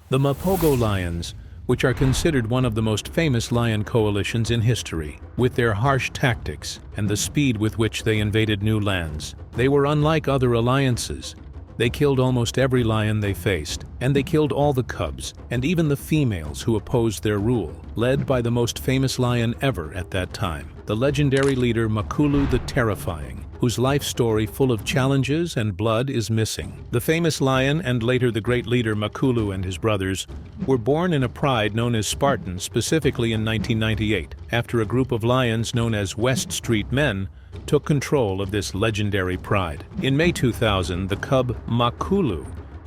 The Mapogo lions, which are considered one of the most famous lion coalitions in history, with their harsh tactics and the speed with which they invaded new lands. They were unlike other alliances. They killed almost every lion they faced, and they killed all the cubs, and even the females who opposed their rule, led by the most famous lion ever at that time, the legendary leader Makulu the Terrifying, whose life story full of challenges and blood is missing. The famous lion and later the great leader Makulu and his brothers were born in a pride known as Spartan, specifically in 1998, after a group of lions known as West Street Men took control of this legendary pride. In May 2000, the cub Makulu,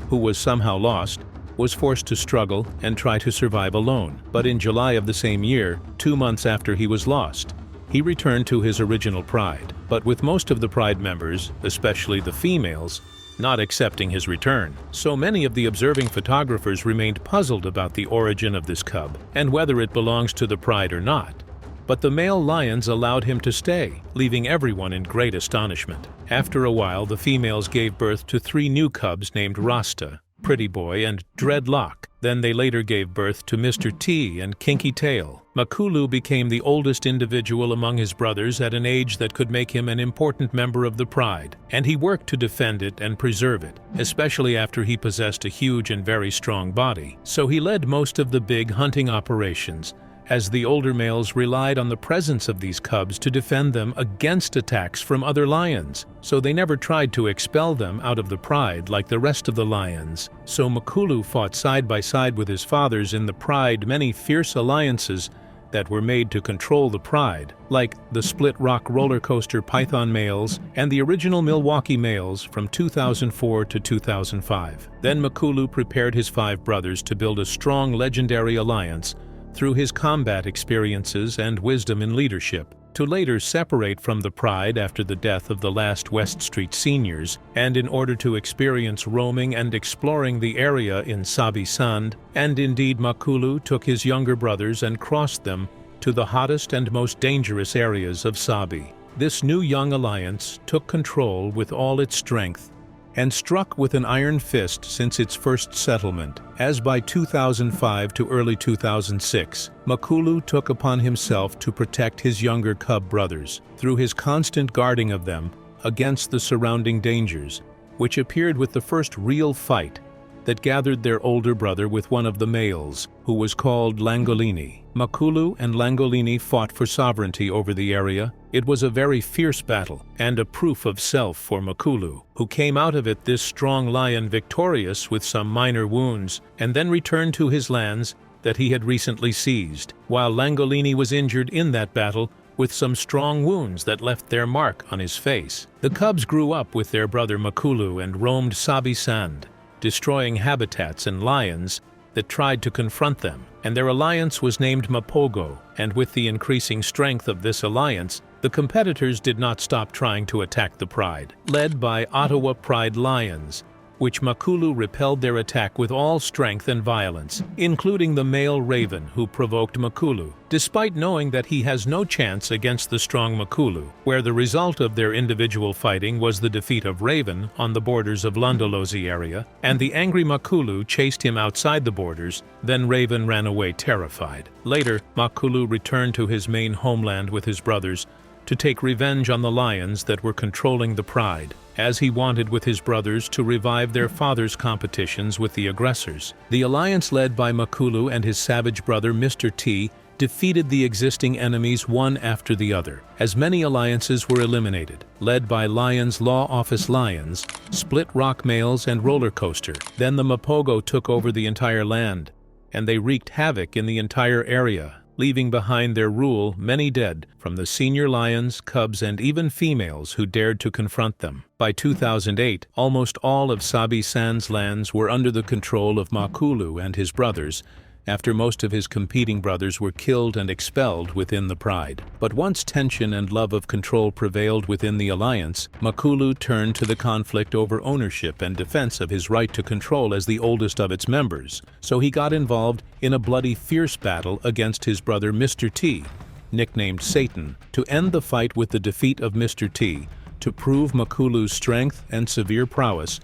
who was somehow lost, was forced to struggle and try to survive alone. But in July of the same year, 2 months after he was lost, he returned to his original pride, but with most of the pride members, especially the females, not accepting his return. So many of the observing photographers remained puzzled about the origin of this cub and whether it belongs to the pride or not. But the male lions allowed him to stay, leaving everyone in great astonishment. After a while, the females gave birth to 3 new cubs named Rasta, Pretty Boy, and Dreadlock. Then they later gave birth to Mr. T and Kinky Tail. Makulu became the oldest individual among his brothers at an age that could make him an important member of the pride, and he worked to defend it and preserve it, especially after he possessed a huge and very strong body. So he led most of the big hunting operations, as the older males relied on the presence of these cubs to defend them against attacks from other lions, so they never tried to expel them out of the pride like the rest of the lions. So Makulu fought side by side with his fathers in the pride many fierce alliances that were made to control the pride, like the Split Rock roller coaster Python males and the original Milwaukee males from 2004 to 2005. Then Makulu prepared his 5 brothers to build a strong legendary alliance through his combat experiences and wisdom in leadership, to later separate from the pride after the death of the last West Street seniors, and in order to experience roaming and exploring the area in Sabi Sands, and indeed Makulu took his younger brothers and crossed them to the hottest and most dangerous areas of Sabi. This new young alliance took control with all its strength, and struck with an iron fist since its first settlement, as by 2005 to early 2006, Makulu took upon himself to protect his younger cub brothers, through his constant guarding of them against the surrounding dangers, which appeared with the first real fight that gathered their older brother with one of the males, who was called Langolini. Makulu and Langolini fought for sovereignty over the area. It was a very fierce battle, and a proof of self for Makulu, who came out of it this strong lion victorious with some minor wounds, and then returned to his lands that he had recently seized, while Langolini was injured in that battle with some strong wounds that left their mark on his face. The cubs grew up with their brother Makulu and roamed Sabi Sands, destroying habitats and lions that tried to confront them, and their alliance was named Mapogo, and with the increasing strength of this alliance, the competitors did not stop trying to attack the pride, led by Ottawa Pride Lions, which Makulu repelled their attack with all strength and violence, including the male Raven who provoked Makulu, despite knowing that he has no chance against the strong Makulu, where the result of their individual fighting was the defeat of Raven on the borders of Londolozi area, and the angry Makulu chased him outside the borders, then Raven ran away terrified. Later, Makulu returned to his main homeland with his brothers to take revenge on the lions that were controlling the pride, as he wanted with his brothers to revive their father's competitions with the aggressors. The alliance led by Makulu and his savage brother Mr. T defeated the existing enemies one after the other, as many alliances were eliminated, led by Lions Law Office Lions, Split Rock Males, and Roller Coaster. Then the Mapogo took over the entire land, and they wreaked havoc in the entire area, leaving behind their rule many dead from the senior lions, cubs, and even females who dared to confront them. By 2008, almost all of Sabi Sands lands were under the control of Makulu and his brothers, after most of his competing brothers were killed and expelled within the pride. But once tension and love of control prevailed within the alliance, Makulu turned to the conflict over ownership and defense of his right to control as the oldest of its members. So he got involved in a bloody, fierce battle against his brother Mr. T, nicknamed Satan, to end the fight with the defeat of Mr. T, to prove Makulu's strength and severe prowess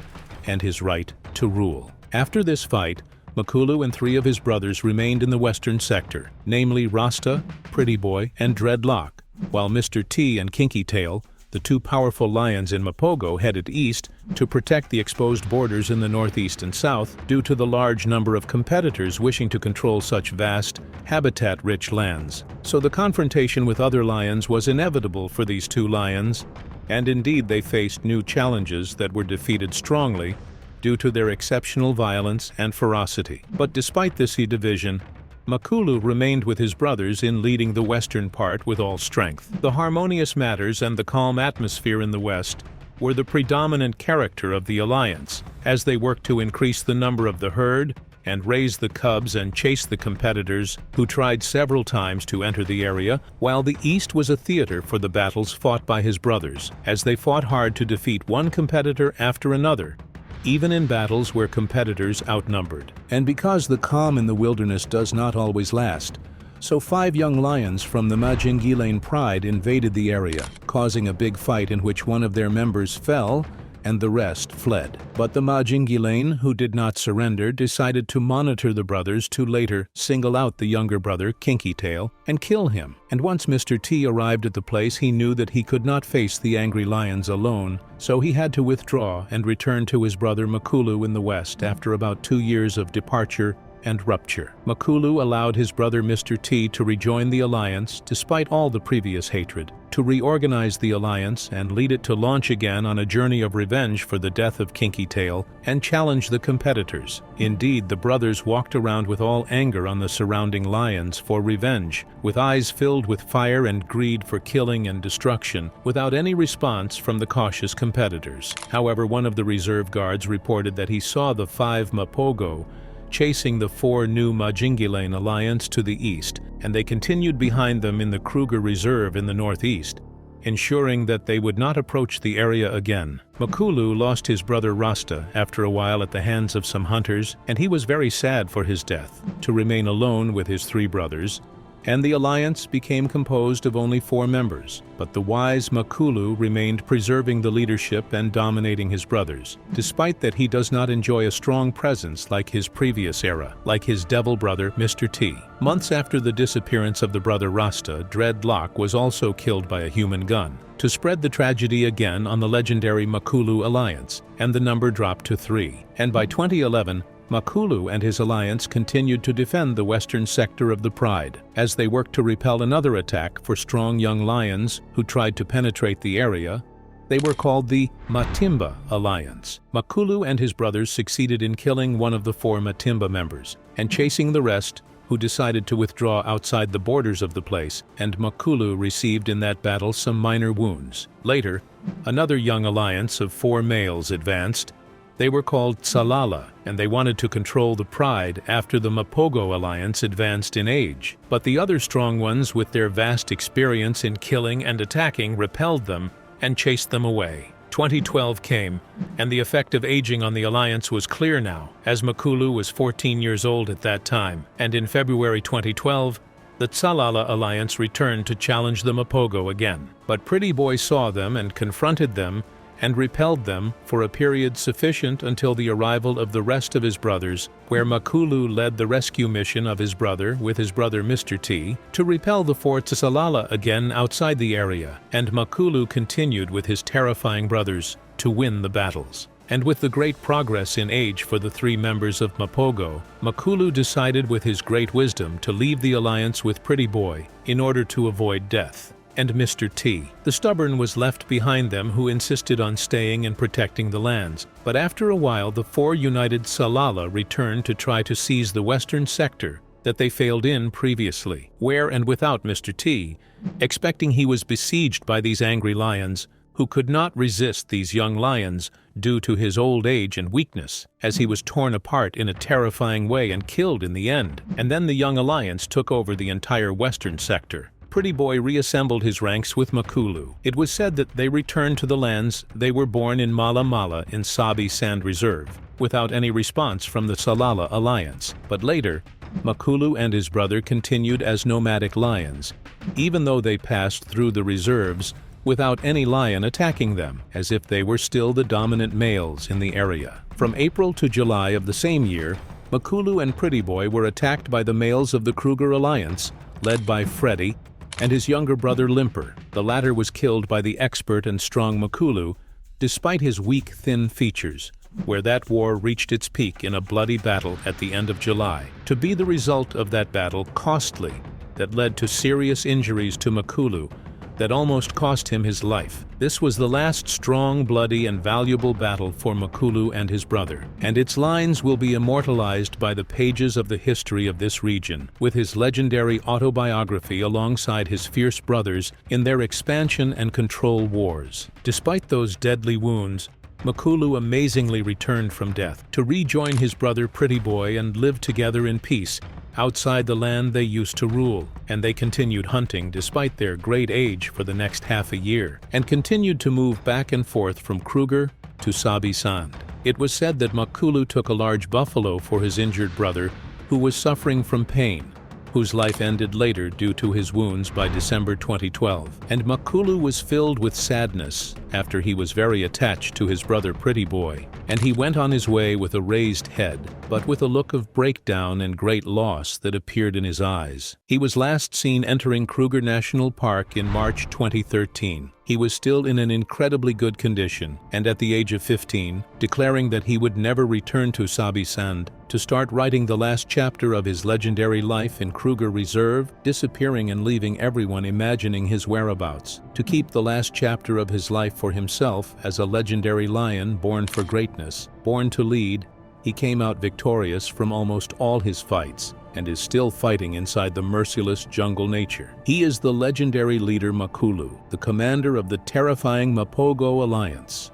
and his right to rule. After this fight, Makulu and 3 of his brothers remained in the western sector, namely Rasta, Pretty Boy, and Dreadlock, while Mr. T and Kinky Tail, the 2 powerful lions in Mapogo, headed east to protect the exposed borders in the northeast and south due to the large number of competitors wishing to control such vast, habitat-rich lands. So the confrontation with other lions was inevitable for these 2 lions, and indeed they faced new challenges that were defeated strongly due to their exceptional violence and ferocity. But despite this division, Makulu remained with his brothers in leading the western part with all strength. The harmonious matters and the calm atmosphere in the west were the predominant character of the alliance, as they worked to increase the number of the herd and raise the cubs and chase the competitors who tried several times to enter the area, while the east was a theater for the battles fought by his brothers, as they fought hard to defeat one competitor after another, even in battles where competitors outnumbered. And because the calm in the wilderness does not always last, so 5 young lions from the Majingilane Pride invaded the area, causing a big fight in which one of their members fell and the rest fled. But the Majingilane, who did not surrender, decided to monitor the brothers to later single out the younger brother, Kinky Tail, and kill him. And once Mr. T arrived at the place, he knew that he could not face the angry lions alone, so he had to withdraw and return to his brother Makulu in the west after about 2 years of departure and rupture. Makulu allowed his brother Mr. T to rejoin the alliance despite all the previous hatred, to reorganize the alliance and lead it to launch again on a journey of revenge for the death of Kinky Tail and challenge the competitors. Indeed, the brothers walked around with all anger on the surrounding lions for revenge, with eyes filled with fire and greed for killing and destruction, without any response from the cautious competitors. However, one of the reserve guards reported that he saw the 5 Mapogo chasing the 4 new Majingilane alliance to the east, and they continued behind them in the Kruger Reserve in the northeast, ensuring that they would not approach the area again. Makulu lost his brother Rasta after a while at the hands of some hunters, and he was very sad for his death, to remain alone with his 3 brothers, and the alliance became composed of only 4 members. But the wise Makulu remained, preserving the leadership and dominating his brothers, despite that he does not enjoy a strong presence like his previous era, like his devil brother Mr. T. Months after the disappearance of the brother Rasta, Dreadlock was also killed by a human gun, to spread the tragedy again on the legendary Makulu alliance, and the number dropped to 3. And by 2011, Makulu and his alliance continued to defend the western sector of the Pride, as they worked to repel another attack for strong young lions who tried to penetrate the area. They were called the Matimba Alliance. Makulu and his brothers succeeded in killing one of the 4 Matimba members, and chasing the rest, who decided to withdraw outside the borders of the place, and Makulu received in that battle some minor wounds. Later, another young alliance of 4 males advanced. They were called Salala, and they wanted to control the Pride after the Mapogo alliance advanced in age. But the other strong ones, with their vast experience in killing and attacking, repelled them and chased them away. 2012 came, and the effect of aging on the alliance was clear now, as Makulu was 14 years old at that time, and in February 2012, the Salala alliance returned to challenge the Mapogo again. But Pretty Boy saw them and confronted them and repelled them for a period sufficient until the arrival of the rest of his brothers, where Makulu led the rescue mission of his brother with his brother Mr. T to repel the 4 Salala again outside the area, and Makulu continued with his terrifying brothers to win the battles. And with the great progress in age for the 3 members of Mapogo, Makulu decided with his great wisdom to leave the alliance with Pretty Boy in order to avoid death. And Mr. T. The stubborn was left behind them, who insisted on staying and protecting the lands. But after a while, the 4 united Salala returned to try to seize the western sector that they failed in previously, where and without Mr. T, expecting he was besieged by these angry lions, who could not resist these young lions due to his old age and weakness, as he was torn apart in a terrifying way and killed in the end. And then the young alliance took over the entire western sector. Pretty Boy reassembled his ranks with Makulu. It was said that they returned to the lands they were born in Mala Mala in Sabi Sand Reserve, without any response from the Salala alliance. But later, Makulu and his brother continued as nomadic lions, even though they passed through the reserves without any lion attacking them, as if they were still the dominant males in the area. From April to July of the same year, Makulu and Pretty Boy were attacked by the males of the Kruger Alliance, led by Freddy, and his younger brother Limper. The latter was killed by the expert and strong Makulu, despite his weak, thin features, where that war reached its peak in a bloody battle at the end of July. To be the result of that battle costly, that led to serious injuries to Makulu, that almost cost him his life. This was the last strong, bloody, and valuable battle for Makulu and his brother, and its lines will be immortalized by the pages of the history of this region, with his legendary autobiography alongside his fierce brothers in their expansion and control wars. Despite those deadly wounds, Makulu amazingly returned from death to rejoin his brother Pretty Boy and live together in peace outside the land they used to rule, and they continued hunting despite their great age for the next half a year, and continued to move back and forth from Kruger to Sabi Sand. It was said that Makulu took a large buffalo for his injured brother, who was suffering from pain, whose life ended later due to his wounds by December 2012. And Makulu was filled with sadness after he was very attached to his brother Pretty Boy, and he went on his way with a raised head, but with a look of breakdown and great loss that appeared in his eyes. He was last seen entering Kruger National Park in March 2013. He was still in an incredibly good condition, and at the age of 15, declaring that he would never return to Sabi Sand to start writing the last chapter of his legendary life in Kruger Reserve, disappearing and leaving everyone imagining his whereabouts, to keep the last chapter of his life for himself as a legendary lion born for greatness, born to lead. He came out victorious from almost all his fights, and is still fighting inside the merciless jungle nature. He is the legendary leader Makulu, the commander of the terrifying Mapogo Alliance.